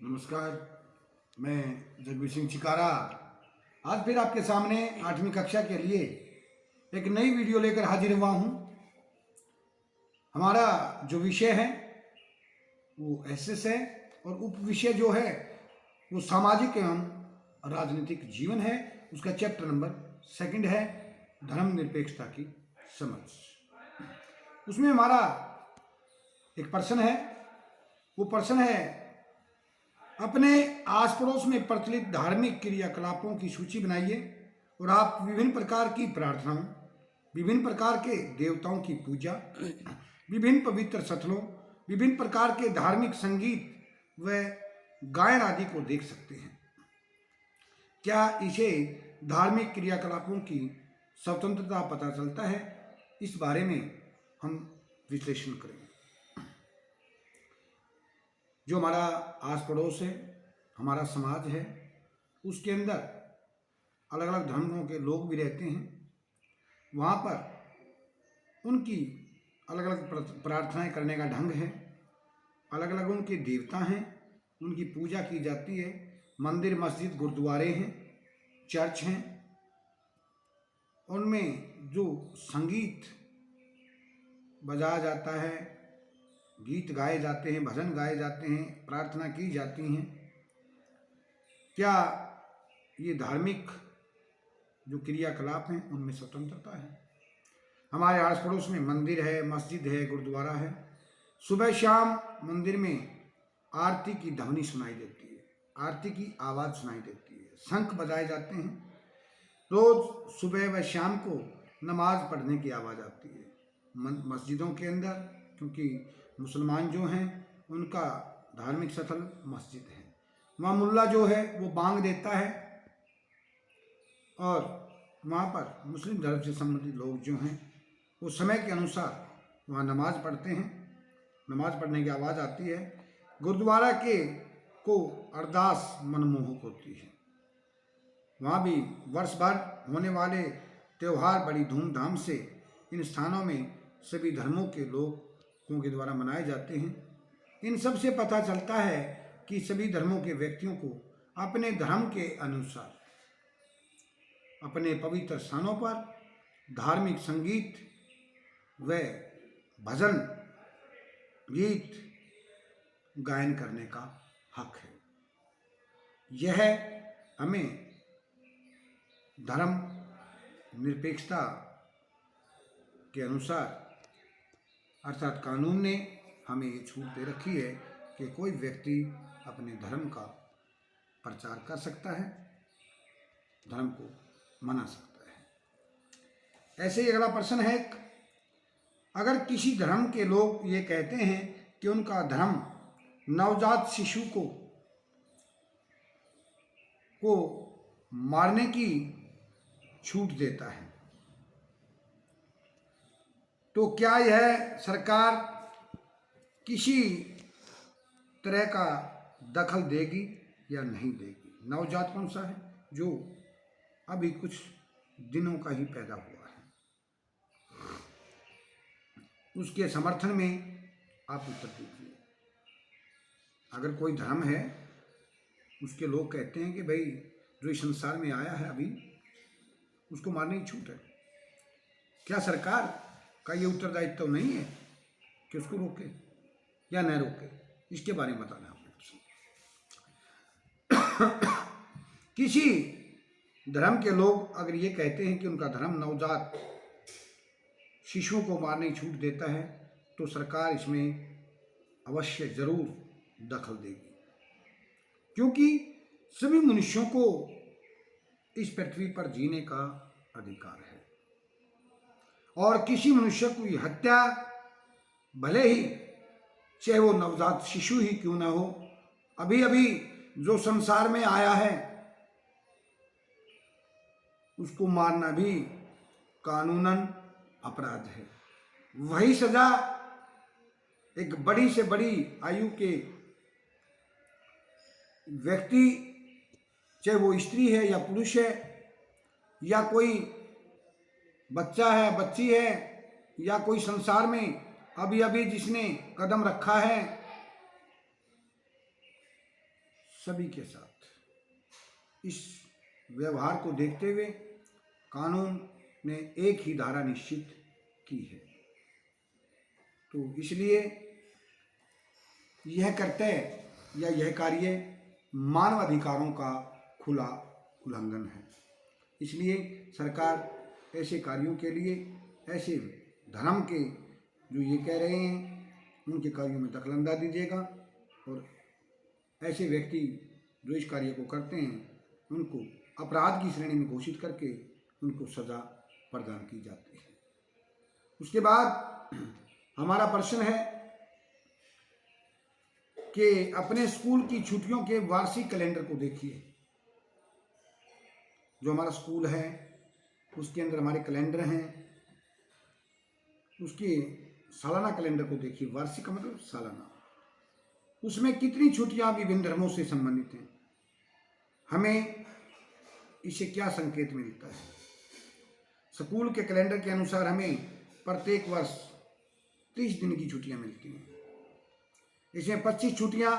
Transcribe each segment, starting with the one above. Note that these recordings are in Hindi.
नमस्कार, मैं जगवीर सिंह चिकारा आज फिर आपके सामने 8वीं कक्षा के लिए एक नई वीडियो लेकर हाजिर हुआ हूँ। हमारा जो विषय है वो एसएस है और उप विषय जो है वो सामाजिक एवं राजनीतिक जीवन है। उसका चैप्टर नंबर 2 है धर्मनिरपेक्षता की समझ। उसमें हमारा एक प्रश्न है, वो प्रश्न है अपने आस पड़ोस में प्रचलित धार्मिक क्रियाकलापों की सूची बनाइए और आप विभिन्न प्रकार की प्रार्थनाओं, विभिन्न प्रकार के देवताओं की पूजा, विभिन्न पवित्र स्थलों, विभिन्न प्रकार के धार्मिक संगीत व गायन आदि को देख सकते हैं। क्या इसे धार्मिक क्रियाकलापों की स्वतंत्रता पता चलता है? इस बारे में हम विश्लेषण करेंगे। जो हमारा आस पड़ोस है, हमारा समाज है, उसके अंदर अलग अलग धर्मों के लोग भी रहते हैं। वहाँ पर उनकी अलग अलग प्रार्थनाएं करने का ढंग है, अलग अलग उनके देवता हैं, उनकी पूजा की जाती है। मंदिर, मस्जिद, गुरुद्वारे हैं, चर्च हैं। उनमें जो संगीत बजाया जाता है, गीत गाए जाते हैं, भजन गाए जाते हैं, प्रार्थना की जाती हैं, क्या ये धार्मिक जो क्रियाकलाप हैं उनमें स्वतंत्रता है? हमारे आस पड़ोस में मंदिर है, मस्जिद है, गुरुद्वारा है। सुबह शाम मंदिर में आरती की ध्वनि सुनाई देती है, आरती की आवाज़ सुनाई देती है, शंख बजाए जाते हैं। रोज़ सुबह व शाम को नमाज पढ़ने की आवाज़ आती है मस्जिदों के अंदर, क्योंकि मुसलमान जो हैं उनका धार्मिक स्थल मस्जिद है। वहाँ मुल्ला जो है वो बांग देता है और वहाँ पर मुस्लिम धर्म से संबंधित लोग जो हैं वो समय के अनुसार वहाँ नमाज पढ़ते हैं। नमाज पढ़ने की आवाज़ आती है। गुरुद्वारा के को अरदास मनमोहक होती है। वहाँ भी वर्ष भर होने वाले त्यौहार बड़ी धूमधाम से इन स्थानों में सभी धर्मों के लोगों के द्वारा मनाए जाते हैं। इन सब से पता चलता है कि सभी धर्मों के व्यक्तियों को अपने धर्म के अनुसार अपने पवित्र स्थानों पर धार्मिक संगीत व भजन गीत गायन करने का हक है। यह हमें धर्म निरपेक्षता के अनुसार अर्थात कानून ने हमें ये छूट दे रखी है कि कोई व्यक्ति अपने धर्म का प्रचार कर सकता है, धर्म को मना सकता है। ऐसे ही अगला प्रश्न है, अगर किसी धर्म के लोग ये कहते हैं कि उनका धर्म नवजात शिशु को मारने की छूट देता है, तो क्या यह सरकार किसी तरह का दखल देगी या नहीं देगी? नवजात कौन सा है? जो अभी कुछ दिनों का ही पैदा हुआ है। उसके समर्थन में आप उत्तर दीजिए। अगर कोई धर्म है, उसके लोग कहते हैं कि भाई जो इस संसार में आया है अभी उसको मारने की छूट है, क्या सरकार का ये उत्तरदायित्व तो नहीं है कि उसको रोके या न रोके? इसके बारे में बताना आपने। किसी धर्म के लोग अगर ये कहते हैं कि उनका धर्म नवजात शिशुओं को मारने की छूट देता है, तो सरकार इसमें अवश्य जरूर दखल देगी, क्योंकि सभी मनुष्यों को इस पृथ्वी पर जीने का अधिकार है और किसी मनुष्य की हत्या भले ही चाहे वो नवजात शिशु ही क्यों ना हो, अभी अभी जो संसार में आया है उसको मारना भी कानूनन अपराध है। वही सजा एक बड़ी से बड़ी आयु के व्यक्ति, चाहे वो स्त्री है या पुरुष है या कोई बच्चा है, बच्ची है, या कोई संसार में अभी अभी जिसने कदम रखा है, सभी के साथ। इस व्यवहार को देखते हुए कानून ने एक ही धारा निश्चित की है। तो इसलिए यह कर्तव्य या यह कार्य मानव अधिकारों का खुला उल्लंघन है। इसलिए सरकार ऐसे कार्यों के लिए, ऐसे धर्म के जो ये कह रहे हैं उनके कार्यों में दखलंदाजी देगा और ऐसे व्यक्ति जो इस कार्य को करते हैं उनको अपराध की श्रेणी में घोषित करके उनको सज़ा प्रदान की जाती है। उसके बाद हमारा प्रश्न है कि अपने स्कूल की छुट्टियों के वार्षिक कैलेंडर को देखिए। जो हमारा स्कूल है उसके अंदर हमारे कैलेंडर हैं, उसके सालाना कैलेंडर को देखिए। वार्षिक का मतलब सालाना। उसमें कितनी छुट्टियां विभिन्न धर्मों से संबंधित हैं। हमें इससे क्या संकेत मिलता है? स्कूल के कैलेंडर के अनुसार हमें प्रत्येक वर्ष 30 दिन की छुट्टियां मिलती हैं। इसमें 25 छुट्टियां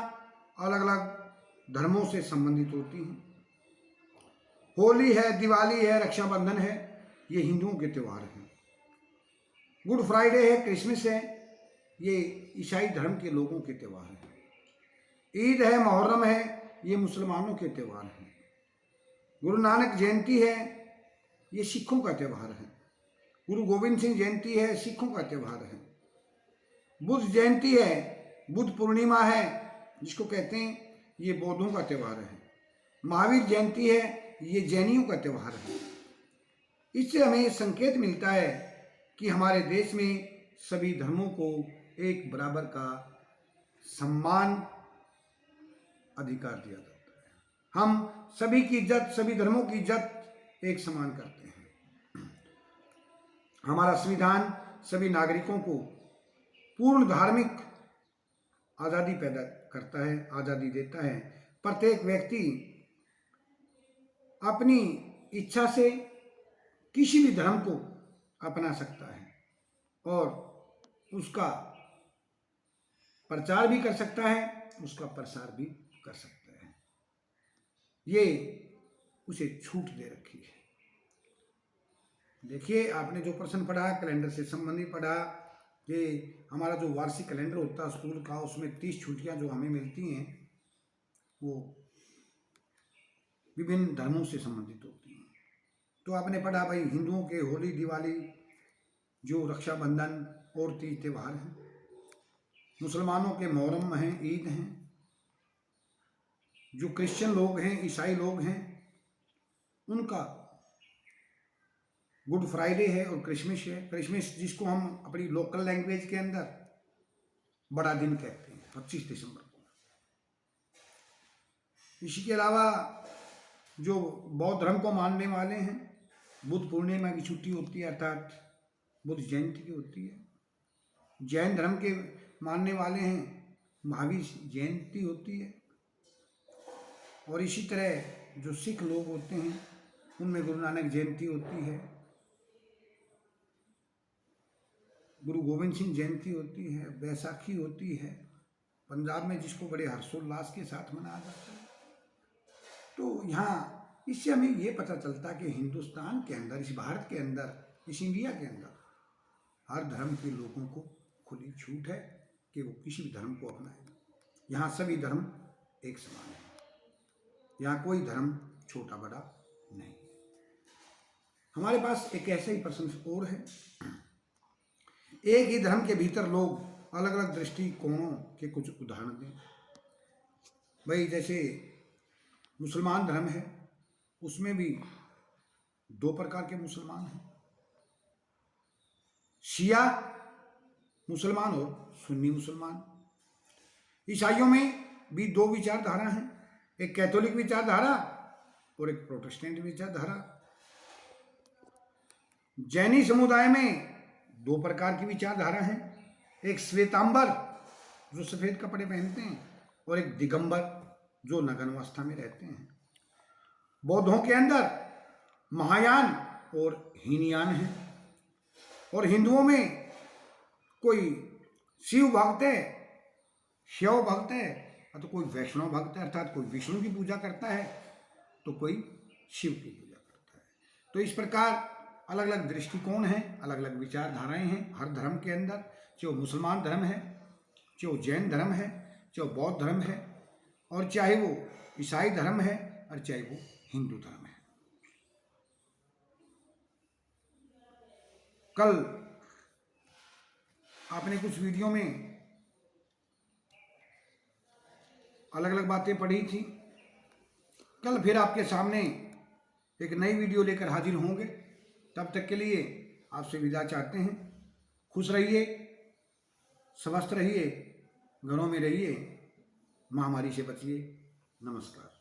अलग अलग धर्मों से संबंधित होती हैं। होली है, दिवाली है, रक्षाबंधन है, ये हिंदुओं के त्यौहार हैं। गुड फ्राइडे है, क्रिसमस है, ये ईसाई धर्म के लोगों के त्यौहार हैं। ईद है, मुहर्रम है, ये मुसलमानों के त्यौहार हैं। गुरु नानक जयंती है, ये सिखों का त्यौहार है। गुरु गोविंद सिंह जयंती है, सिखों का त्यौहार है। बुद्ध जयंती है, बुद्ध पूर्णिमा है जिसको कहते हैं, ये बौद्धों का त्यौहार है। महावीर जयंती है, ये जैनियों का त्यौहार है। इससे हमें संकेत मिलता है कि हमारे देश में सभी धर्मों को एक बराबर का सम्मान अधिकार दिया जाता है। हम सभी की इज्जत, सभी धर्मों की इज्जत एक समान करते हैं। हमारा संविधान सभी नागरिकों को पूर्ण धार्मिक आज़ादी पैदा करता है, आज़ादी देता है। प्रत्येक व्यक्ति अपनी इच्छा से किसी भी धर्म को अपना सकता है और उसका प्रचार भी कर सकता है, उसका प्रसार भी कर सकता है। ये उसे छूट दे रखी है। देखिए, आपने जो प्रश्न पढ़ा कैलेंडर से संबंधित पढ़ा कि हमारा जो वार्षिक कैलेंडर होता है स्कूल का, उसमें 30 छुट्टियां जो हमें मिलती हैं वो विभिन्न धर्मों से संबंधित होती हैं। तो आपने पढ़ा भाई हिंदुओं के होली, दिवाली, जो रक्षाबंधन और तीज त्यौहार हैं। मुसलमानों के मुहर्रम हैं, ईद हैं। जो क्रिश्चियन लोग हैं, ईसाई लोग हैं, उनका गुड फ्राइडे है और क्रिसमस है। क्रिसमस जिसको हम अपनी लोकल लैंग्वेज के अंदर बड़ा दिन कहते हैं, 25 दिसंबर को। इसी के अलावा जो बौद्ध धर्म को मानने वाले हैं, बुद्ध पूर्णिमा की छुट्टी होती है, अर्थात बुद्ध जयंती की होती है। जैन धर्म के मानने वाले हैं, महावीर जयंती होती है। और इसी तरह जो सिख लोग होते हैं उनमें गुरु नानक जयंती होती है, गुरु गोविंद सिंह जयंती होती है, बैसाखी होती है। पंजाब में जिसको बड़े हर्षोल्लास के साथ मनाया जाता है। तो यहाँ इससे हमें ये पता चलता कि हिंदुस्तान के अंदर, इस भारत के अंदर, इस इंडिया के अंदर हर धर्म के लोगों को खुली छूट है कि वो किसी भी धर्म को अपनाएं। यहाँ सभी धर्म एक समान है। यहाँ कोई धर्म छोटा बड़ा नहीं। हमारे पास एक ऐसा ही प्रश्न और है। एक ही धर्म के भीतर लोग अलग अलग दृष्टिकोणों के कुछ उदाहरण दें। भाई जैसे मुसलमान धर्म है, उसमें भी 2 प्रकार के मुसलमान हैं, शिया मुसलमान और सुन्नी मुसलमान। ईसाइयों में भी 2 विचारधारा हैं, एक कैथोलिक विचारधारा और एक प्रोटेस्टेंट विचारधारा। जैनी समुदाय में 2 प्रकार की विचारधारा है, एक श्वेतांबर जो सफेद कपड़े पहनते हैं और एक दिगंबर जो नग्न अवस्था में रहते हैं। बौद्धों के अंदर महायान और हीनयान है। और हिंदुओं में कोई शिव भक्त है, शैव भक्त है, तो कोई वैष्णव भक्त है अर्थात कोई विष्णु की पूजा करता है, तो कोई शिव की पूजा करता है। तो इस प्रकार अलग अलग दृष्टिकोण हैं, अलग अलग विचारधाराएं हैं हर धर्म के अंदर, चाहे वो मुसलमान धर्म है, चाहे वो जैन धर्म है, चाहे वो बौद्ध धर्म है, और चाहे वो ईसाई धर्म है, और चाहे वो हिंदू धर्म है। कल आपने कुछ वीडियो में अलग अलग बातें पढ़ी थी। कल फिर आपके सामने एक नई वीडियो लेकर हाजिर होंगे। तब तक के लिए आपसे विदा चाहते हैं। खुश रहिए, स्वस्थ रहिए, घरों में रहिए, महामारी से बचिए। नमस्कार।